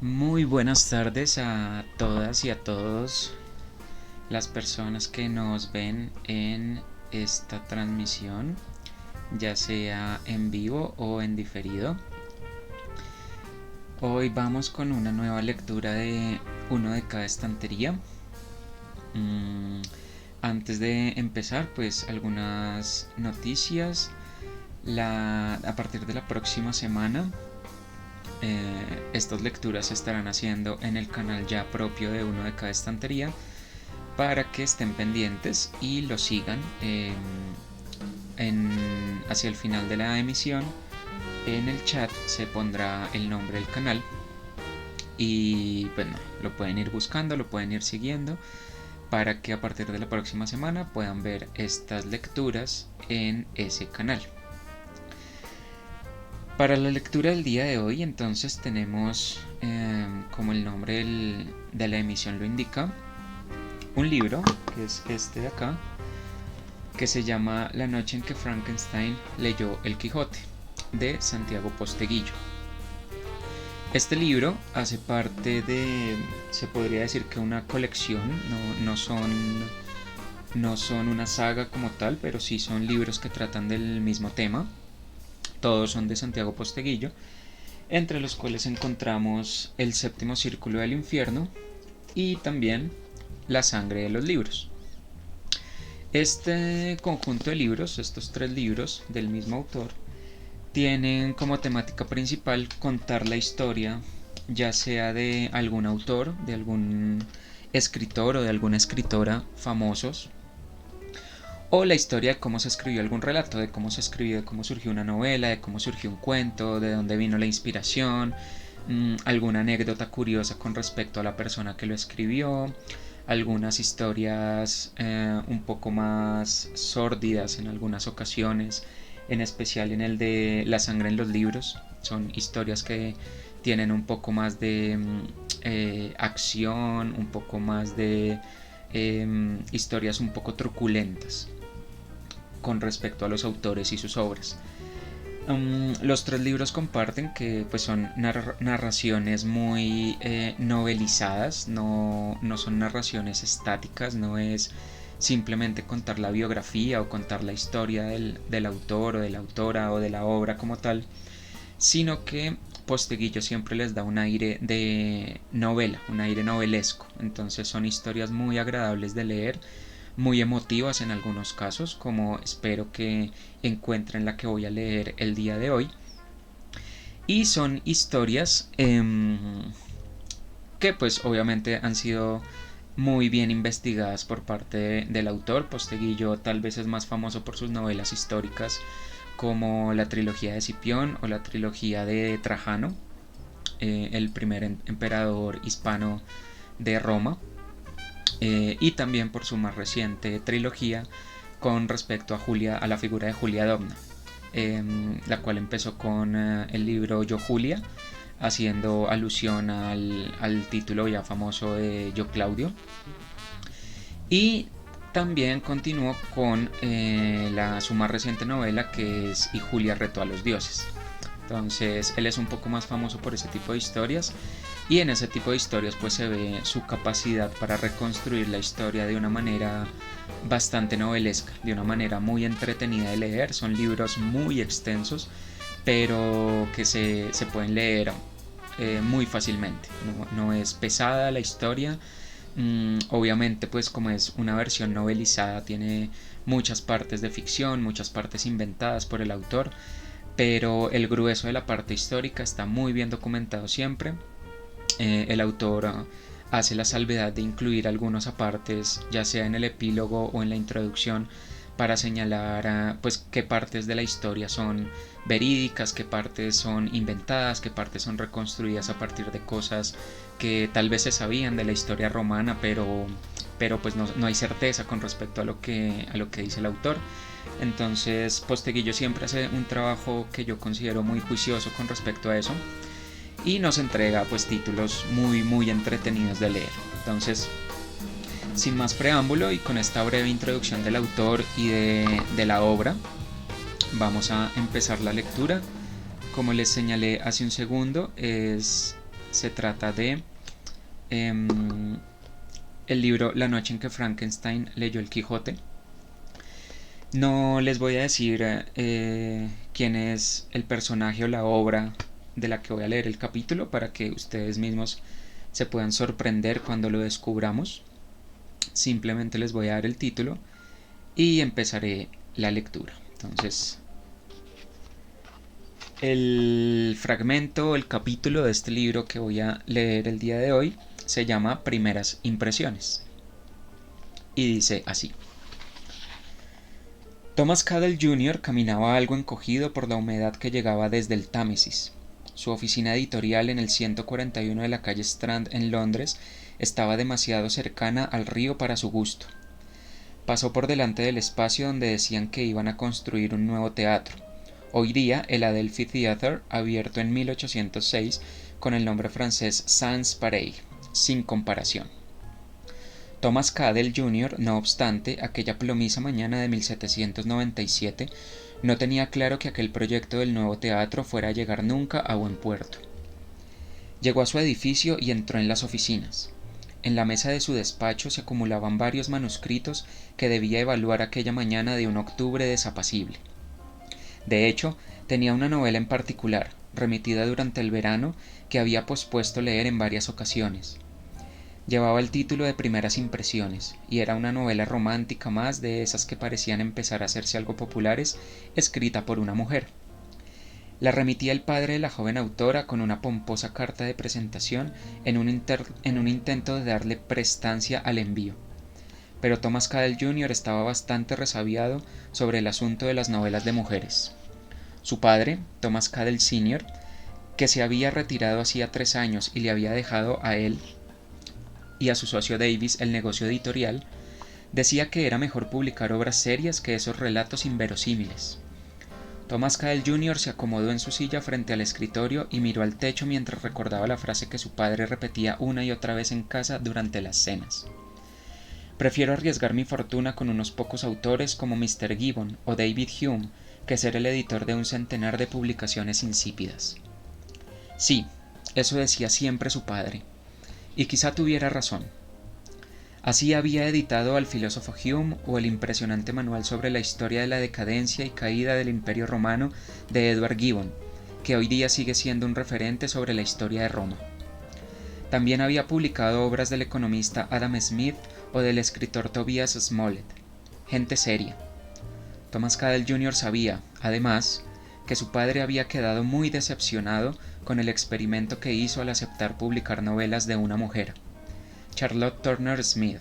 Muy buenas tardes a todas y a todos las personas que nos ven en esta transmisión, ya sea en vivo o en diferido. Hoy vamos con una nueva lectura de uno de cada estantería. Antes de empezar, pues algunas noticias. A partir de la próxima semana estas lecturas se estarán haciendo en el canal ya propio de uno de cada estantería para que estén pendientes y lo sigan hacia el final de la emisión. En el chat se pondrá el nombre del canal y bueno, lo pueden ir buscando, lo pueden ir siguiendo para que a partir de la próxima semana puedan ver estas lecturas en ese canal. Para la lectura del día de hoy entonces tenemos, como el nombre de la emisión lo indica, un libro que es este de acá, que se llama La noche en que Frankenstein leyó El Quijote, de Santiago Posteguillo. Este libro hace parte de, se podría decir que una colección, no son una saga como tal, pero sí son libros que tratan del mismo tema. Todos son de Santiago Posteguillo, entre los cuales encontramos El séptimo círculo del infierno y también La sangre de los libros. Este conjunto de libros, estos tres libros del mismo autor, tienen como temática principal contar la historia, ya sea de algún autor, de algún escritor o de alguna escritora famosos, o la historia de cómo se escribió algún relato, de cómo se escribió, de cómo surgió una novela, de cómo surgió un cuento, de dónde vino la inspiración, alguna anécdota curiosa con respecto a la persona que lo escribió, algunas historias un poco más sórdidas en algunas ocasiones, en especial en el de La sangre en los libros. Son historias que tienen un poco más de acción, un poco más de historias un poco truculentas con respecto a los autores y sus obras. Los tres libros comparten que pues son narraciones muy novelizadas, no son narraciones estáticas, no es simplemente contar la biografía o contar la historia del autor o de la autora o de la obra como tal, sino que Posteguillo siempre les da un aire de novela, un aire novelesco. Entonces son historias muy agradables de leer, muy emotivas en algunos casos, como espero que encuentren la que voy a leer el día de hoy. Y son historias que pues obviamente han sido muy bien investigadas por parte del autor. Posteguillo tal vez es más famoso por sus novelas históricas como la trilogía de Escipión o la trilogía de Trajano, el primer emperador hispano de Roma, y también por su más reciente trilogía con respecto a la figura de Julia Domna, la cual empezó con el libro Yo Julia, haciendo alusión al título ya famoso de Yo Claudio, y también continuó con su más reciente novela, que es Y Julia retó a los dioses. Entonces él es un poco más famoso por ese tipo de historias, y en ese tipo de historias pues se ve su capacidad para reconstruir la historia de una manera bastante novelesca, de una manera muy entretenida de leer. Son libros muy extensos, pero que se pueden leer muy fácilmente. No es pesada la historia. Obviamente pues como es una versión novelizada tiene muchas partes de ficción, muchas partes inventadas por el autor, pero el grueso de la parte histórica está muy bien documentado siempre. El autor hace la salvedad de incluir algunos apartes, ya sea en el epílogo o en la introducción, para señalar pues qué partes de la historia son verídicas, qué partes son inventadas, qué partes son reconstruidas a partir de cosas que tal vez se sabían de la historia romana, pero pues no hay certeza con respecto a lo que dice el autor. Entonces Posteguillo siempre hace un trabajo que yo considero muy juicioso con respecto a eso, y nos entrega pues títulos muy entretenidos de leer. Entonces, sin más preámbulo y con esta breve introducción del autor y de la obra, vamos a empezar la lectura. Como les señalé hace un segundo, es Se trata de el libro La noche en que Frankenstein leyó el Quijote. No les voy a decir quién es el personaje o la obra de la que voy a leer el capítulo para que ustedes mismos se puedan sorprender cuando lo descubramos. Simplemente les voy a dar el título y empezaré la lectura. Entonces, el fragmento, el capítulo de este libro que voy a leer el día de hoy se llama Primeras Impresiones y dice así. Thomas Cadell Jr. caminaba algo encogido por la humedad que llegaba desde el Támesis. Su oficina editorial en el 141 de la calle Strand en Londres estaba demasiado cercana al río para su gusto. Pasó por delante del espacio donde decían que iban a construir un nuevo teatro. Hoy día el Adelphi Theatre, abierto en 1806 con el nombre francés Sans Pareil, sin comparación. Thomas Cadell Jr., no obstante, aquella plomiza mañana de 1797, no tenía claro que aquel proyecto del nuevo teatro fuera a llegar nunca a buen puerto. Llegó a su edificio y entró en las oficinas. En la mesa de su despacho se acumulaban varios manuscritos que debía evaluar aquella mañana de un octubre desapacible. De hecho, tenía una novela en particular, remitida durante el verano, que había pospuesto leer en varias ocasiones. Llevaba el título de Primeras Impresiones, y era una novela romántica más de esas que parecían empezar a hacerse algo populares, escrita por una mujer. La remitía el padre de la joven autora con una pomposa carta de presentación en un intento de darle prestancia al envío. Pero Thomas Cadell Jr. estaba bastante resabiado sobre el asunto de las novelas de mujeres. Su padre, Thomas Cadell Sr., que se había retirado hacía 3 años y le había dejado a él y a su socio Davis el negocio editorial, decía que era mejor publicar obras serias que esos relatos inverosímiles. Thomas Cadell Jr. se acomodó en su silla frente al escritorio y miró al techo mientras recordaba la frase que su padre repetía una y otra vez en casa durante las cenas. Prefiero arriesgar mi fortuna con unos pocos autores como Mr. Gibbon o David Hume que ser el editor de un centenar de publicaciones insípidas. Sí, eso decía siempre su padre. Y quizá tuviera razón. Así había editado al filósofo Hume o el impresionante manual sobre la historia de la decadencia y caída del Imperio Romano de Edward Gibbon, que hoy día sigue siendo un referente sobre la historia de Roma. También había publicado obras del economista Adam Smith o del escritor Tobias Smollett, gente seria. Thomas Cadell Jr. sabía, además, que su padre había quedado muy decepcionado con el experimento que hizo al aceptar publicar novelas de una mujer, Charlotte Turner Smith.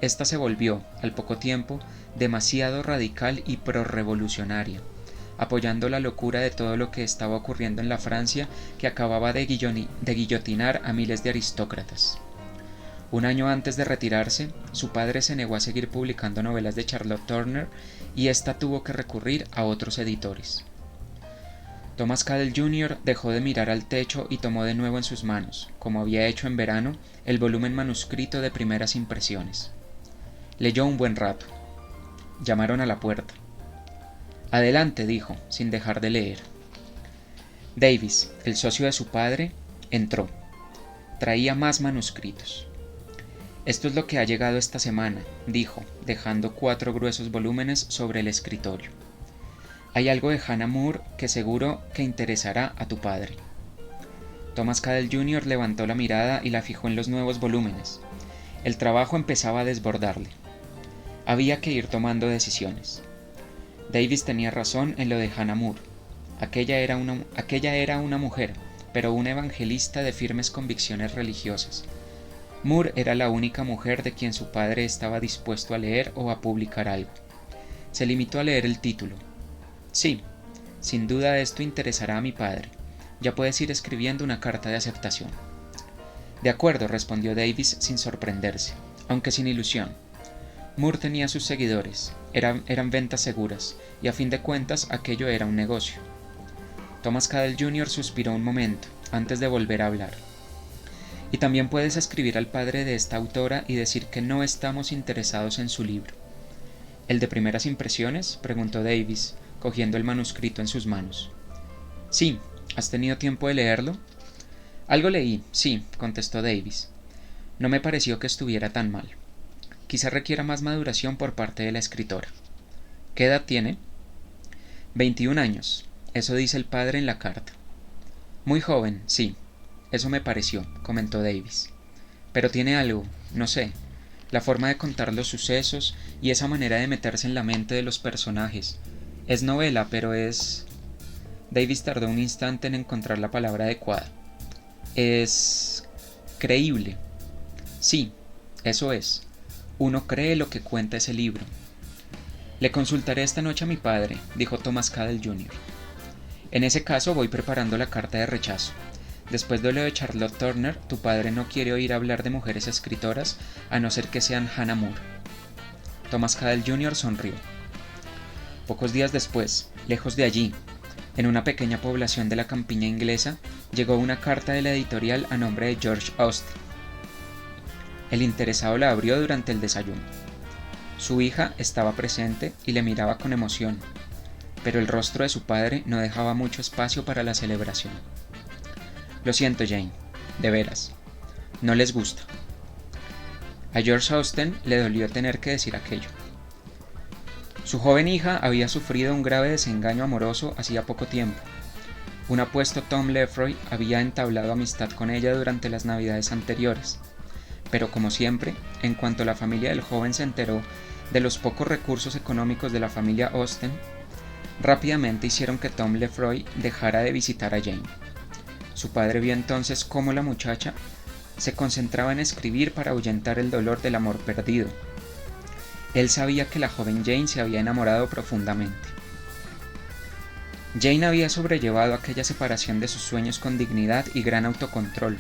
Esta se volvió, al poco tiempo, demasiado radical y prorrevolucionaria, apoyando la locura de todo lo que estaba ocurriendo en la Francia que acababa de guillotinar a miles de aristócratas. Un año antes de retirarse, su padre se negó a seguir publicando novelas de Charlotte Turner y ésta tuvo que recurrir a otros editores. Thomas Cadell Jr. dejó de mirar al techo y tomó de nuevo en sus manos, como había hecho en verano, el volumen manuscrito de Primeras Impresiones. Leyó un buen rato. Llamaron a la puerta. Adelante, dijo, sin dejar de leer. Davis, el socio de su padre, entró. Traía más manuscritos. Esto es lo que ha llegado esta semana, dijo, dejando 4 gruesos volúmenes sobre el escritorio. Hay algo de Hannah More que seguro que interesará a tu padre. Thomas Cadell Jr. levantó la mirada y la fijó en los nuevos volúmenes. El trabajo empezaba a desbordarle. Había que ir tomando decisiones. Davis tenía razón en lo de Hannah More. Aquella era una mujer, pero una evangelista de firmes convicciones religiosas. Moore era la única mujer de quien su padre estaba dispuesto a leer o a publicar algo. Se limitó a leer el título. Sí, sin duda esto interesará a mi padre. Ya puedes ir escribiendo una carta de aceptación. De acuerdo, respondió Davis sin sorprenderse, aunque sin ilusión. Moore tenía sus seguidores, eran ventas seguras, y a fin de cuentas aquello era un negocio. Thomas Cadell Jr. suspiró un momento, antes de volver a hablar. Y también puedes escribir al padre de esta autora y decir que no estamos interesados en su libro. ¿El de Primeras Impresiones?, preguntó Davis, cogiendo el manuscrito en sus manos. Sí, ¿has tenido tiempo de leerlo? Algo leí, sí, contestó Davis. No me pareció que estuviera tan mal. Quizá requiera más maduración por parte de la escritora. ¿Qué edad tiene? 21 años. Eso dice el padre en la carta. Muy joven, sí. Eso me pareció, comentó Davis. Pero tiene algo, no sé, la forma de contar los sucesos y esa manera de meterse en la mente de los personajes. Es novela, pero es... Davis tardó un instante en encontrar la palabra adecuada. Es... creíble. Sí, eso es. Uno cree lo que cuenta ese libro. Le consultaré esta noche a mi padre, dijo Thomas Cadell Jr. En ese caso voy preparando la carta de rechazo. Después de lo de Charlotte Turner, tu padre no quiere oír hablar de mujeres escritoras a no ser que sean Hannah More. Thomas Cadell Jr. sonrió. Pocos días después, lejos de allí, en una pequeña población de la campiña inglesa, llegó una carta de la editorial a nombre de George Austen. El interesado la abrió durante el desayuno. Su hija estaba presente y le miraba con emoción, pero el rostro de su padre no dejaba mucho espacio para la celebración. Lo siento, Jane, de veras. No les gusta. A George Austen le dolió tener que decir aquello. Su joven hija había sufrido un grave desengaño amoroso hacía poco tiempo. Un apuesto Tom Lefroy había entablado amistad con ella durante las navidades anteriores, pero como siempre, en cuanto la familia del joven se enteró de los pocos recursos económicos de la familia Austen, rápidamente hicieron que Tom Lefroy dejara de visitar a Jane. Su padre vio entonces cómo la muchacha se concentraba en escribir para ahuyentar el dolor del amor perdido. Él sabía que la joven Jane se había enamorado profundamente. Jane había sobrellevado aquella separación de sus sueños con dignidad y gran autocontrol,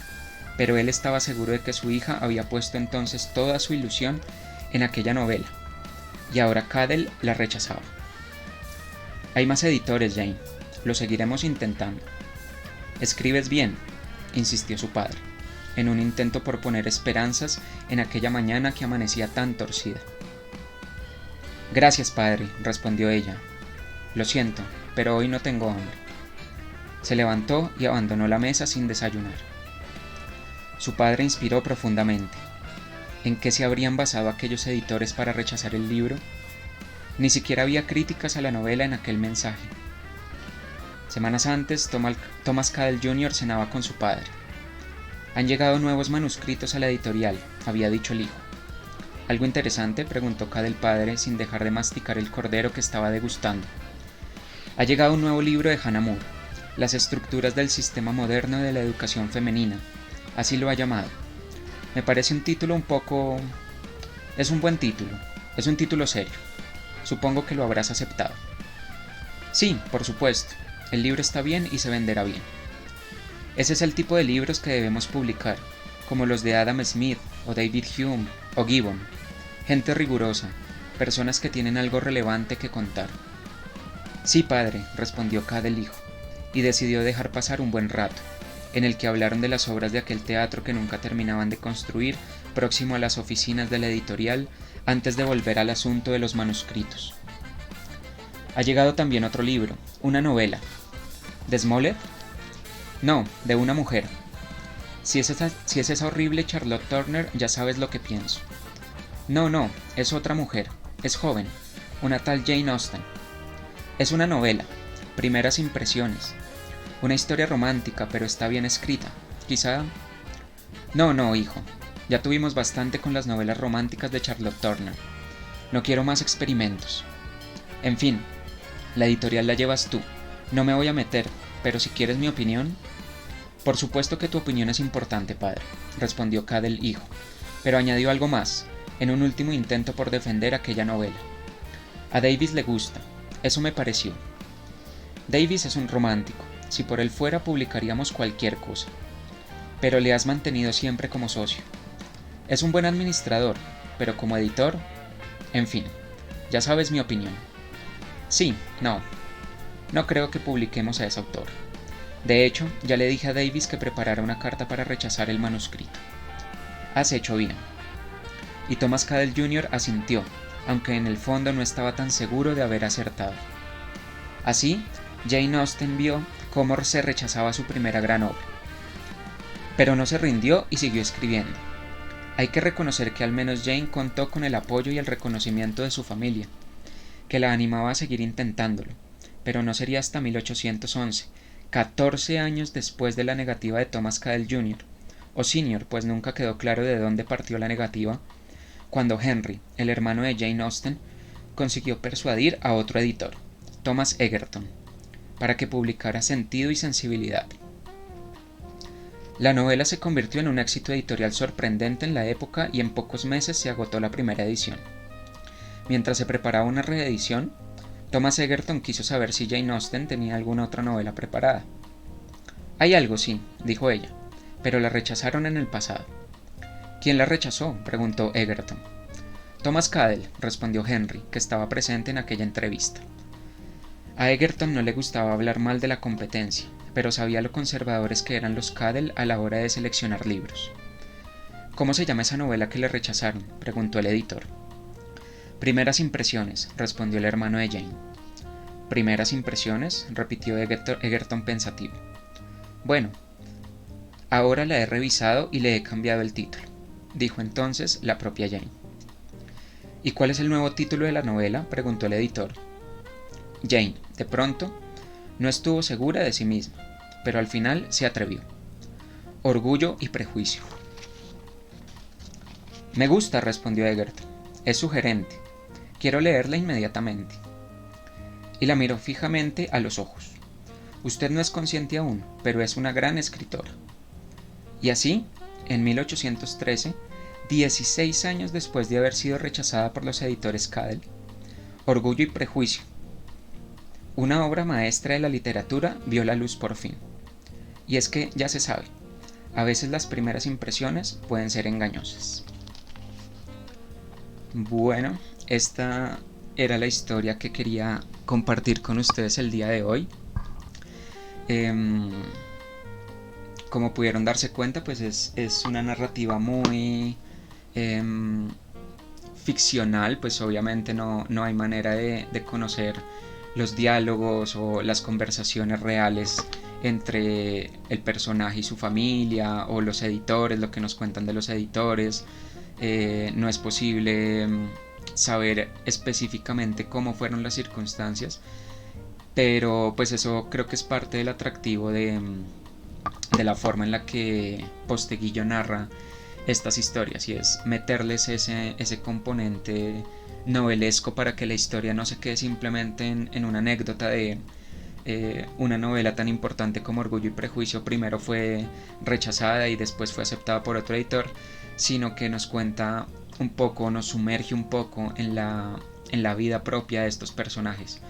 pero él estaba seguro de que su hija había puesto entonces toda su ilusión en aquella novela, y ahora Cadell la rechazaba. Hay más editores, Jane. Lo seguiremos intentando. Escribes bien, insistió su padre, en un intento por poner esperanzas en aquella mañana que amanecía tan torcida. Gracias, padre, respondió ella. Lo siento, pero hoy no tengo hambre. Se levantó y abandonó la mesa sin desayunar. Su padre inspiró profundamente. ¿En qué se habrían basado aquellos editores para rechazar el libro? Ni siquiera había críticas a la novela en aquel mensaje. Semanas antes, Thomas Cadell Jr. cenaba con su padre. Han llegado nuevos manuscritos a la editorial, había dicho el hijo. ¿Algo interesante?, preguntó Cadell padre sin dejar de masticar el cordero que estaba degustando. Ha llegado un nuevo libro de Hannah More, Las estructuras del sistema moderno de la educación femenina, así lo ha llamado. Me parece un título un poco... Es un buen título, es un título serio. Supongo que lo habrás aceptado. Sí, por supuesto, el libro está bien y se venderá bien. Ese es el tipo de libros que debemos publicar, como los de Adam Smith, o David Hume, o Gibbon. Gente rigurosa, personas que tienen algo relevante que contar. Sí, padre, respondió Cadell hijo, y decidió dejar pasar un buen rato, en el que hablaron de las obras de aquel teatro que nunca terminaban de construir, próximo a las oficinas de la editorial, antes de volver al asunto de los manuscritos. Ha llegado también otro libro, una novela. ¿De Smollett? No, de una mujer. Si es esa horrible Charlotte Turner, ya sabes lo que pienso. No, es otra mujer, es joven, una tal Jane Austen. Es una novela, primeras impresiones, una historia romántica, pero está bien escrita, quizá... No, hijo, ya tuvimos bastante con las novelas románticas de Charlotte Turner. No quiero más experimentos. En fin, la editorial la llevas tú, no me voy a meter, pero si quieres mi opinión... Por supuesto que tu opinión es importante, padre, respondió Cadell hijo, pero añadió algo más, en un último intento por defender aquella novela. A Davis le gusta, eso me pareció. Davis es un romántico, si por él fuera publicaríamos cualquier cosa. Pero le has mantenido siempre como socio. Es un buen administrador, pero como editor... En fin, ya sabes mi opinión. Sí, no creo que publiquemos a ese autor. De hecho, ya le dije a Davis que preparara una carta para rechazar el manuscrito. Has hecho bien. Y Thomas Cadell Jr. asintió, aunque en el fondo no estaba tan seguro de haber acertado. Así, Jane Austen vio cómo se rechazaba su primera gran obra. Pero no se rindió y siguió escribiendo. Hay que reconocer que al menos Jane contó con el apoyo y el reconocimiento de su familia, que la animaba a seguir intentándolo, pero no sería hasta 1811, 14 años después de la negativa de Thomas Cadell Jr., o Sr., pues nunca quedó claro de dónde partió la negativa, cuando Henry, el hermano de Jane Austen, consiguió persuadir a otro editor, Thomas Egerton, para que publicara Sentido y Sensibilidad. La novela se convirtió en un éxito editorial sorprendente en la época y en pocos meses se agotó la primera edición. Mientras se preparaba una reedición, Thomas Egerton quiso saber si Jane Austen tenía alguna otra novela preparada. Hay algo, sí, dijo ella, pero la rechazaron en el pasado. ¿Quién la rechazó?, preguntó Egerton. Thomas Cadell, respondió Henry, que estaba presente en aquella entrevista. A Egerton no le gustaba hablar mal de la competencia, pero sabía lo conservadores que eran los Cadell a la hora de seleccionar libros. ¿Cómo se llama esa novela que le rechazaron?, preguntó el editor. Primeras impresiones, respondió el hermano de Jane. ¿Primeras impresiones?, repitió Egerton pensativo. Bueno, ahora la he revisado y le he cambiado el título, dijo entonces la propia Jane. ¿Y cuál es el nuevo título de la novela?, preguntó el editor. Jane, de pronto, no estuvo segura de sí misma, pero al final se atrevió. Orgullo y prejuicio. Me gusta, respondió Egerton. Es sugerente. Quiero leerla inmediatamente. Y la miró fijamente a los ojos. Usted no es consciente aún, pero es una gran escritora. Y así, en 1813, 16 años después de haber sido rechazada por los editores Cadell, Orgullo y prejuicio, una obra maestra de la literatura, vio la luz por fin. Y es que, ya se sabe, a veces las primeras impresiones pueden ser engañosas. Bueno, esta era la historia que quería compartir con ustedes el día de hoy. Como pudieron darse cuenta, pues es una narrativa muy ficcional, pues obviamente no hay manera de conocer los diálogos o las conversaciones reales entre el personaje y su familia o los editores, lo que nos cuentan de los editores. No es posible saber específicamente cómo fueron las circunstancias, pero pues eso creo que es parte del atractivo de la forma en la que Posteguillo narra estas historias, y es meterles ese componente novelesco para que la historia no se quede simplemente en una anécdota de una novela tan importante como Orgullo y Prejuicio primero fue rechazada y después fue aceptada por otro editor, sino que nos cuenta un poco, nos sumerge un poco en la vida propia de estos personajes,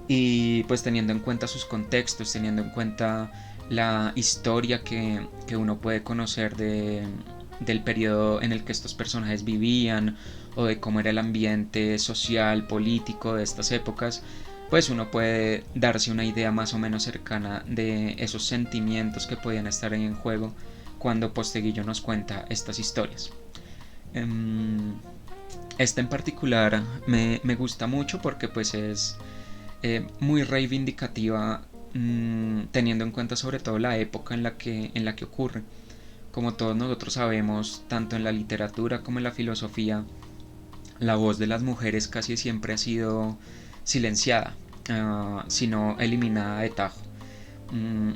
y pues teniendo en cuenta sus contextos, teniendo en cuenta la historia que uno puede conocer del periodo en el que estos personajes vivían o de cómo era el ambiente social, político de estas épocas, pues uno puede darse una idea más o menos cercana de esos sentimientos que podían estar ahí en juego cuando Posteguillo nos cuenta estas historias. Esta en particular me gusta mucho porque pues es muy reivindicativa, teniendo en cuenta sobre todo la época en la que ocurre. Como todos nosotros sabemos, tanto en la literatura como en la filosofía, la voz de las mujeres casi siempre ha sido silenciada, sino eliminada de tajo.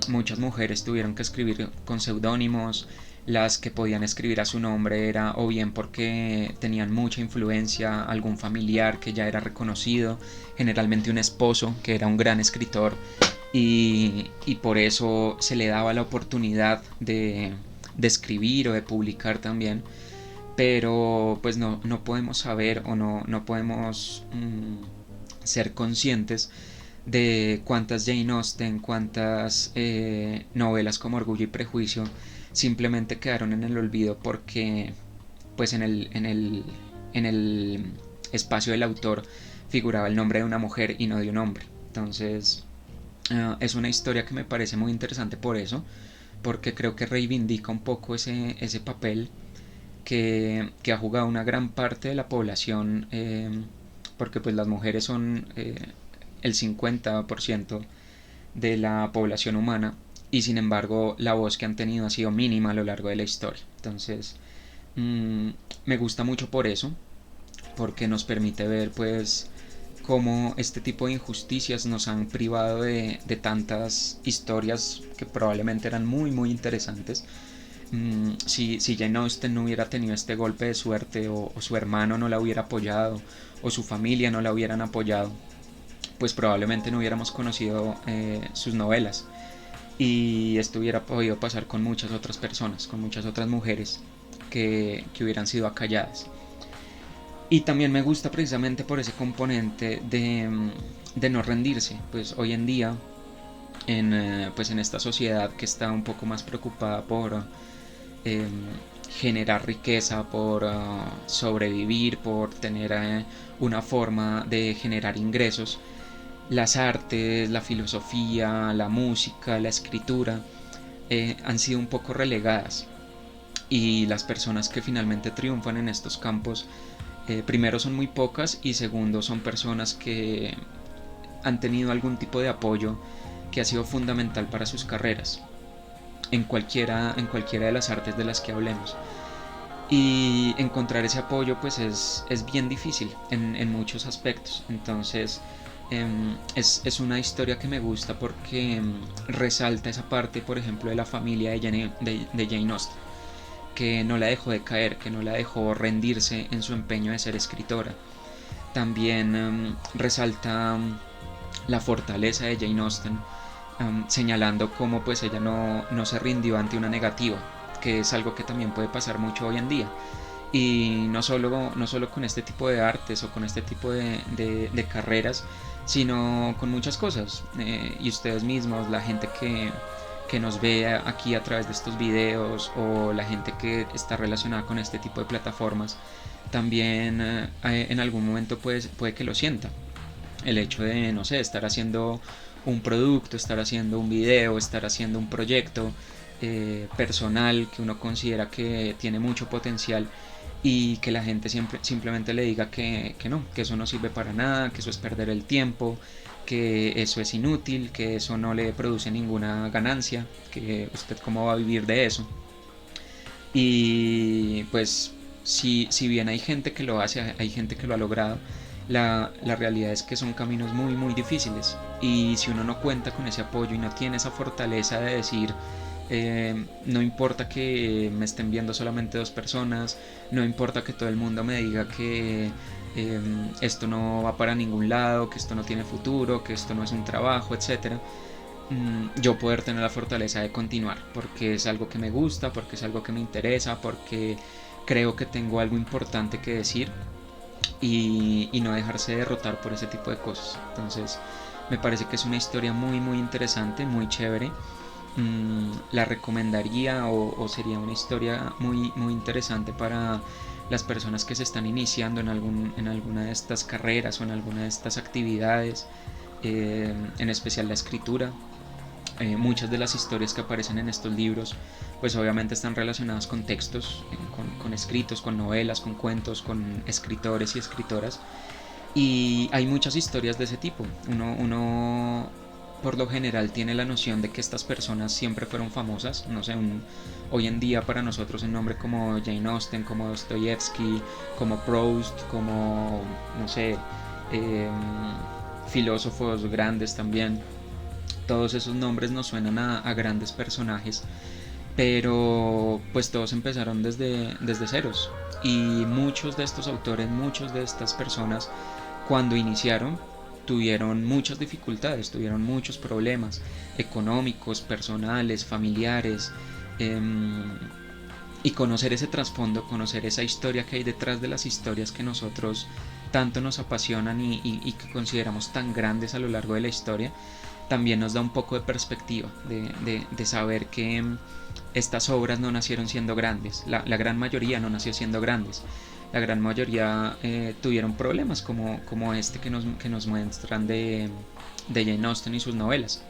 Muchas mujeres tuvieron que escribir con seudónimos. Las que podían escribir a su nombre era o bien porque tenían mucha influencia, algún familiar que ya era reconocido, generalmente un esposo que era un gran escritor, y por eso se le daba la oportunidad de escribir o de publicar también. Pero pues no podemos saber o no podemos ser conscientes de cuántas Jane Austen, cuántas novelas como Orgullo y Prejuicio simplemente quedaron en el olvido porque pues en el espacio del autor figuraba el nombre de una mujer y no de un hombre. Entonces es una historia que me parece muy interesante por eso, porque creo que reivindica un poco ese papel que ha jugado una gran parte de la población, porque pues las mujeres son el 50% de la población humana, y sin embargo la voz que han tenido ha sido mínima a lo largo de la historia. Entonces mmm, me gusta mucho por eso, porque nos permite ver pues cómo este tipo de injusticias nos han privado de tantas historias que probablemente eran muy interesantes. Si Jane Austen no hubiera tenido este golpe de suerte, o su hermano no la hubiera apoyado, o su familia no la hubieran apoyado, pues probablemente no hubiéramos conocido sus novelas, y esto hubiera podido pasar con muchas otras personas, con muchas otras mujeres que hubieran sido acalladas. Y también me gusta precisamente por ese componente de no rendirse. Pues hoy en día, pues en esta sociedad que está un poco más preocupada por eh, generar riqueza, por sobrevivir, por tener una forma de generar ingresos, las artes, la filosofía, la música, la escritura han sido un poco relegadas. Y las personas que finalmente triunfan en estos campos, primero son muy pocas, y segundo son personas que han tenido algún tipo de apoyo que ha sido fundamental para sus carreras en cualquiera de las artes de las que hablemos. Y encontrar ese apoyo pues es bien difícil en muchos aspectos. Entonces es una historia que me gusta porque resalta esa parte, por ejemplo, de la familia de Jane Austen, que no la dejó de caer, que no la dejó rendirse en su empeño de ser escritora. También resalta la fortaleza de Jane Austen, señalando cómo pues ella no se rindió ante una negativa, que es algo que también puede pasar mucho hoy en día. Y no solo con este tipo de artes o con este tipo de carreras, sino con muchas cosas. Y ustedes mismos, la gente que nos ve aquí a través de estos videos, o la gente que está relacionada con este tipo de plataformas, también en algún momento puede que lo sienta. El hecho de, no sé, estar haciendo un producto, estar haciendo un video, estar haciendo un proyecto personal que uno considera que tiene mucho potencial, y que la gente simplemente le diga que no, que eso no sirve para nada, que eso es perder el tiempo, que eso es inútil, que eso no le produce ninguna ganancia, que usted cómo va a vivir de eso. Y pues si bien hay gente que lo hace, hay gente que lo ha logrado, la realidad es que son caminos muy difíciles, y si uno no cuenta con ese apoyo y no tiene esa fortaleza de decir no importa que me estén viendo solamente 2 personas, no importa que todo el mundo me diga que esto no va para ningún lado, que esto no tiene futuro, que esto no es un trabajo, etcétera, yo poder tener la fortaleza de continuar, porque es algo que me gusta, porque es algo que me interesa, porque creo que tengo algo importante que decir, y no dejarse derrotar por ese tipo de cosas. Entonces me parece que es una historia muy interesante, muy chévere. La recomendaría, o sería una historia muy interesante para las personas que se están iniciando en alguna de estas carreras o en alguna de estas actividades, en especial la escritura. Muchas de las historias que aparecen en estos libros pues obviamente están relacionadas con textos, con escritos, con novelas, con cuentos, con escritores y escritoras, y hay muchas historias de ese tipo. Uno por lo general tiene la noción de que estas personas siempre fueron famosas. No sé, hoy en día para nosotros un nombre como Jane Austen, como Dostoyevsky, como Proust, como, no sé, eh, filósofos grandes también, todos esos nombres nos suenan a grandes personajes, pero pues todos empezaron desde ceros, y muchos de estos autores, muchos de estas personas, cuando iniciaron, tuvieron muchas dificultades, tuvieron muchos problemas económicos, personales, familiares, y conocer ese trasfondo, conocer esa historia que hay detrás de las historias que nosotros tanto nos apasionan, y que consideramos tan grandes a lo largo de la historia, también nos da un poco de perspectiva, de saber que estas obras no nacieron siendo grandes, la gran mayoría no nació siendo grandes, la gran mayoría tuvieron problemas como este que nos muestran de Jane Austen y sus novelas.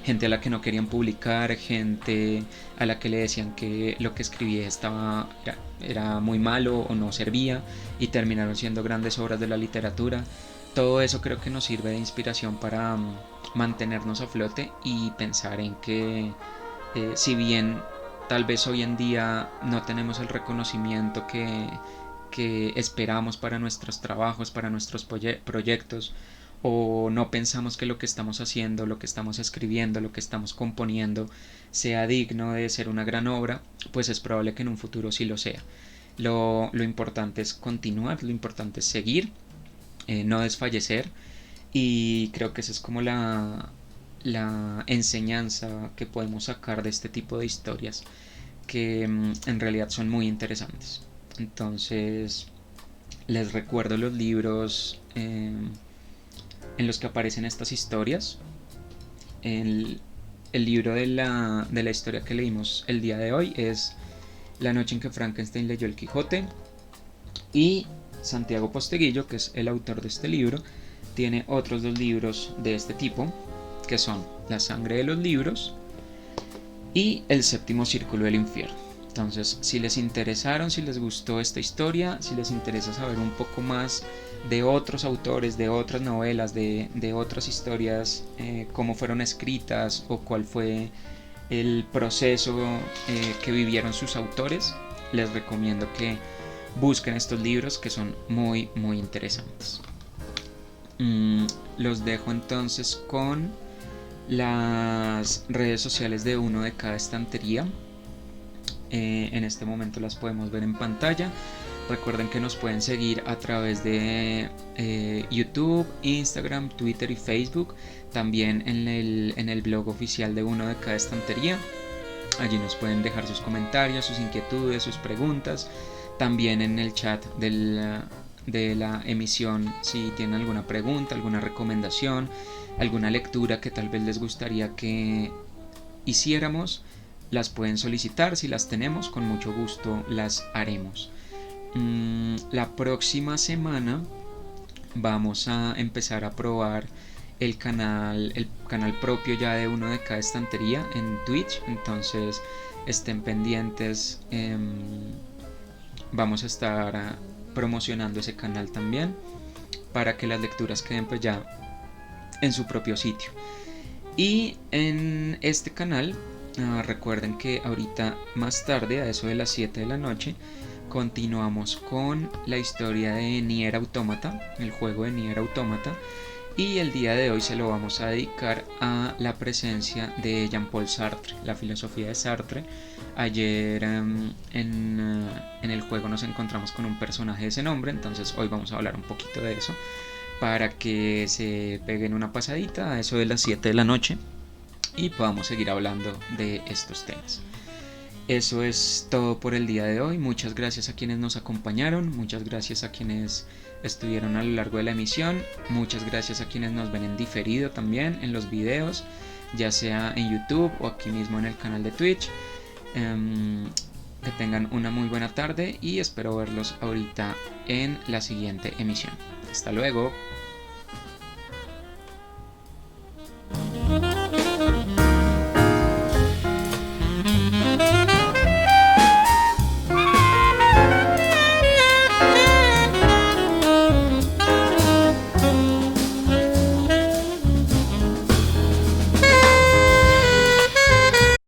Gente a la que no querían publicar, gente a la que le decían que lo que escribía era muy malo o no servía, y terminaron siendo grandes obras de la literatura. Todo eso creo que nos sirve de inspiración para mantenernos a flote y pensar en que si bien tal vez hoy en día no tenemos el reconocimiento que esperamos para nuestros trabajos, para nuestros proyectos, o no pensamos que lo que estamos haciendo, lo que estamos escribiendo, lo que estamos componiendo sea digno de ser una gran obra, pues es probable que en un futuro sí lo sea. Lo importante es continuar, lo importante es seguir, no desfallecer, y creo que esa es como la enseñanza que podemos sacar de este tipo de historias, que en realidad son muy interesantes. Entonces, les recuerdo los libros en los que aparecen estas historias. El, el libro de la historia que leímos el día de hoy es La noche en que Frankenstein leyó el Quijote, y Santiago Posteguillo, que es el autor de este libro, tiene otros dos libros de este tipo, que son La sangre de los libros y El séptimo círculo del infierno. Entonces, si les interesaron, si les gustó esta historia, si les interesa saber un poco más de otros autores, de otras novelas, de otras historias, cómo fueron escritas o cuál fue el proceso que vivieron sus autores, les recomiendo que busquen estos libros, que son muy muy interesantes. Los dejo entonces con las redes sociales de Uno de Cada Estantería. En este momento las podemos ver en pantalla. Recuerden que nos pueden seguir a través de YouTube, Instagram, Twitter y Facebook. También en el blog oficial de Uno de Cada Estantería. Allí nos pueden dejar sus comentarios, sus inquietudes, sus preguntas. También en el chat de la emisión, si tienen alguna pregunta, alguna recomendación, alguna lectura que tal vez les gustaría que hiciéramos, las pueden solicitar. Si las tenemos, con mucho gusto las haremos. La próxima semana vamos a empezar a probar el canal propio ya de Uno de Cada Estantería en Twitch. Entonces estén pendientes. Vamos a estar promocionando ese canal también, para que las lecturas queden pues ya en su propio sitio. Y en este canal, recuerden que ahorita más tarde, a eso de las 7 de la noche, continuamos con la historia de Nier Automata, el juego de Nier Automata, y el día de hoy se lo vamos a dedicar a la presencia de Jean-Paul Sartre, la filosofía de Sartre. Ayer en el juego nos encontramos con un personaje de ese nombre, entonces hoy vamos a hablar un poquito de eso, para que se peguen una pasadita a eso de las 7 de la noche y podamos seguir hablando de estos temas. Eso es todo por el día de hoy. Muchas gracias a quienes nos acompañaron, muchas gracias a quienes estuvieron a lo largo de la emisión, muchas gracias a quienes nos ven en diferido también en los videos, ya sea en YouTube o aquí mismo en el canal de Twitch. Que tengan una muy buena tarde y espero verlos ahorita en la siguiente emisión. Hasta luego.